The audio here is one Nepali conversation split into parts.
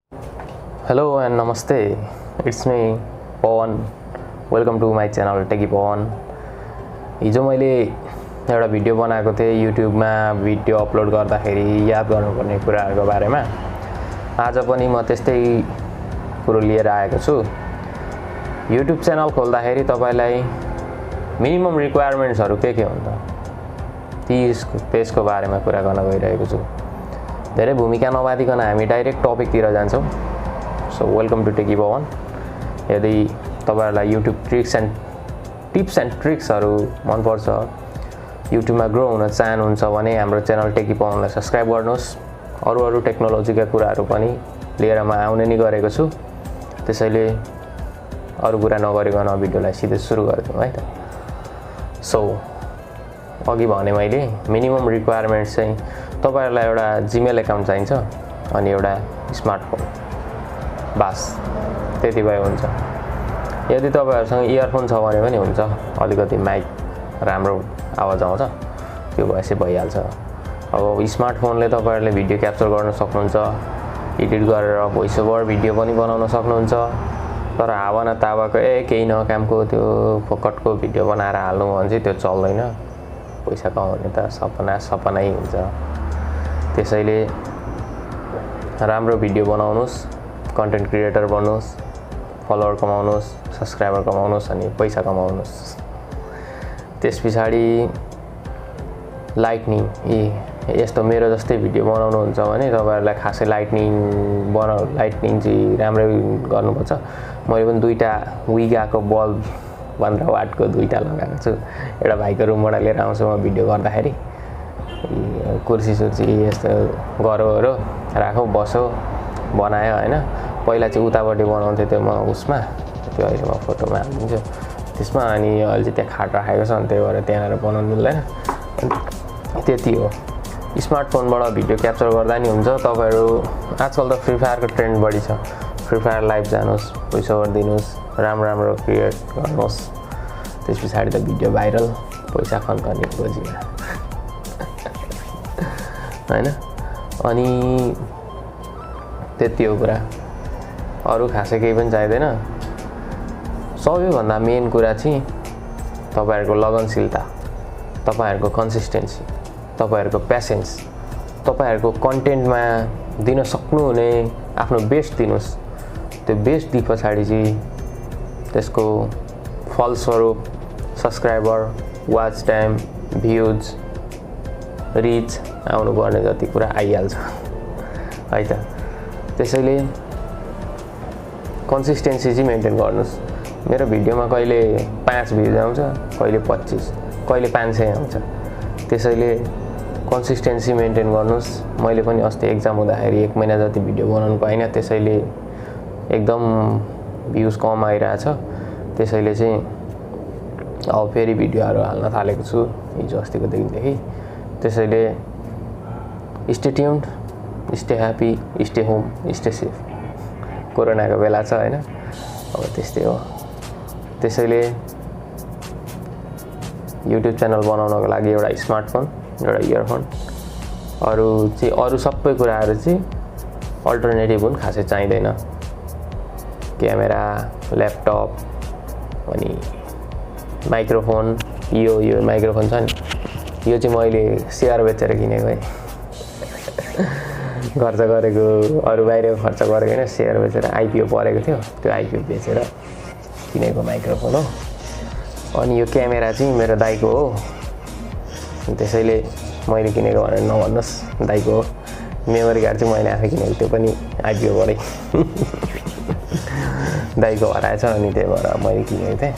Hello and namaste. It's me Pawan. Welcome to my channel Techy Pawan. हिजो मैले एउटा भिडियो बनाएको थिएँ YouTube मा भिडियो अपलोड गर्दाखेरि याद गर्नुपर्ने कुराहरुको बारेमा। आज पनि म त्यस्तै कुरो लिएर आएको छु। YouTube च्यानल खोल्दाखेरि तपाईलाई मिनिमम रिक्वायरमेन्ट्सहरु के हुन् त त्यसको बारेमा कुरा गर्न गइरहेको छु। धेरै भूमिका नबादिकन हामी डाइरेक्ट टपिक तिर जान्छौं। So welcome to Techy Pawan. यदि तपाईहरुलाई YouTube tips and tricks हरु मन पर्छ, YouTube मा ग्रो हुन चाहनुहुन्छ भने हाम्रो च्यानल Techy Pawan लाई सब्स्क्राइब गर्नुस्। अरु टेक्नोलोजीका कुराहरु पनि लिएर म आउने नि गरेको छु। त्यसैले अरु कुरा नगरिकन भिडियोलाई सिधै सुरु गर्दियौ है त। सो अघि भने मैले मिनिमम रिक्वायरमेन्ट्स चाहिँ तपाईहरुलाई एउटा जीमेल अकाउन्ट चाहिन्छ अनि एउटा स्मार्टफोन। बस त्यति भए हुन्छ। यदि तपाईहरुसँग इयरफोन छ भने पनि हुन्छ, अलिकति माइक राम्रो आवाज आउँछ, त्यो भएपछि भइहाल्छ। अब स्मार्टफोनले तपाईहरुले भिडियो क्याप्चर गर्न सक्नुहुन्छ, एडिट गरेर भोइस ओभर भिडियो पनि बनाउन सक्नुहुन्छ। तर हावाना तावाको केही नकामको त्यो फोकटको भिडियो बनाएर हाल्नु भने चाहिँ त्यो चल्दैन। पैसा कमाउने त सपनै हुन्छ। त्यसैले राम्रो भिडियो बनाउनुस्, कन्टेन्ट क्रिएटर बन्नुस्, फलोअर कमाउनुस्, सब्स्क्राइबर कमाउनुस् अनि पैसा कमाउनुस्। त्यसपछि लाइटनिङ यस्तो मेरो जस्तै भिडियो बनाउनुहुन्छ भने तपाईहरुलाई खासै लाइटनिङ चाहिँ राम्रै गर्नुपर्छ। मैले पनि दुईटा Wega को बल्ब 15 वाटको दुईटा लगाएको छु। एउटा भाइको रुमबाट लिएर आउँछु म भिडियो गर्दाखेरि। कुर्सी यस्तो गरोहरु राखौ बसो बनायो हैन। पहिला चाहिँ उतापटि बनाउँथे त्यो म उसमा, त्यो अहिले म फोटोमा हाल्दिन्छु त्यसमा। अनि अहिले चाहिँ त्यहाँ खाट राखेको छ अनि त्यही भएर त्यहाँनेर बनाउन मिल्दैन। त्यति हो। स्मार्टफोनबाट भिडियो क्याप्चर गर्दा नि हुन्छ। तपाईहरु आजकल त फ्री फायर को ट्रेन्ड बढी छ। फ्री फायर लाइभ जानुस्, भोइस ओभर दिनुस्, राम्रो क्रिएट गर्नुस्। त्यसपछि त भिडियो भाइरल, पैसा खन्कने खोजिया हैन। अनि त्यति हो कुरा। अरु खासै केही पनि चाहिदैन। सबैभन्दा मेन कुरा चाहिँ तपाईहरुको लगनशीलता, तपाईहरुको कन्सिस्टेन्सी, तपाईहरुको पेशेन्स, तपाईहरुको कन्टेन्टमा दिन सक्नुहुने आफ्नो बेस्ट दिनुस्। त्यो बेस्ट दिएपछि चाहिँ त्यसको फलस्वरूप subscriber, watch time, views, rich आउनु पर्ने जति कुरा आइहाल्छ है त। त्यसैले कन्सिस्टेन्सी चाहिँ मेन्टेन गर्नुस्। मेरो भिडियोमा कहिले 5 भ्युज आउँछ, कहिले 25, कहिले 500 आउँछ। त्यसैले कन्सिस्टेन्सी मेन्टेन गर्नुस्। मैले पनि अस्ति एक्जाम हुँदाखेरि 1 महिना जति भिडियो बनाउनु पाइन। त्यसैले एकदम भ्युज कम आइरहेछ। त्यसैले चाहिँ अब फेरि भिडियोहरु हाल्न थालेको छु हिजो अस्तिको दिनदेखि। त्यसैले stay tuned, stay happy, stay home, stay safe. कोरोनाको बेला छ हैन। अब त्यस्तै हो। त्यसैले YouTube च्यानल बनाउनको लागि एउटा स्मार्टफोन, एउटा इयरफोन, अरु सबै कुराहरु चाहिँ अल्टरनेटिभ हुन्, खासै चाहिदैन। क्यामेरा, ल्यापटप अनि माइक्रोफोन। यो माइक्रोफोन छ नि, यो चाहिँ मैले शेयर बेचेर किनेको है। खर्च गरेको अरु बाहिर खर्च गरेको हैन, शेयर बेचेर आइपीओ परेको थियो, त्यो आइपीओ बेचेर किनेको माइक्रोफोन हो। अनि यो क्यामेरा चाहिँ मेरो दाइको हो। त्यसैले मैले किनेको भनेर नभन्नुस्, दाइको हो। मेमोरी कार्ड चाहिँ मैले आफै किनेको, त्यो पनि आइपीओ बाटै दाइको हराएछ अनि त्यही भएर मैले किनेको थिएँ।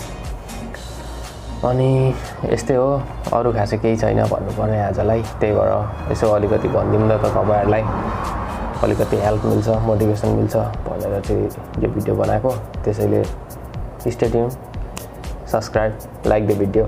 अनि यस्तै हो। अरु खासै केही छैन भन्नुपर्ने आजलाई। त्यही भएर यसो अलिकति भनिदिउँ न त तपाईहरुलाई, अलिकति हेल्प मिल्छ, मोटिभेसन मिल्छ भनेर चाहिँ यो भिडियो बनाएको। त्यसैले stay tune, subscribe, like the video.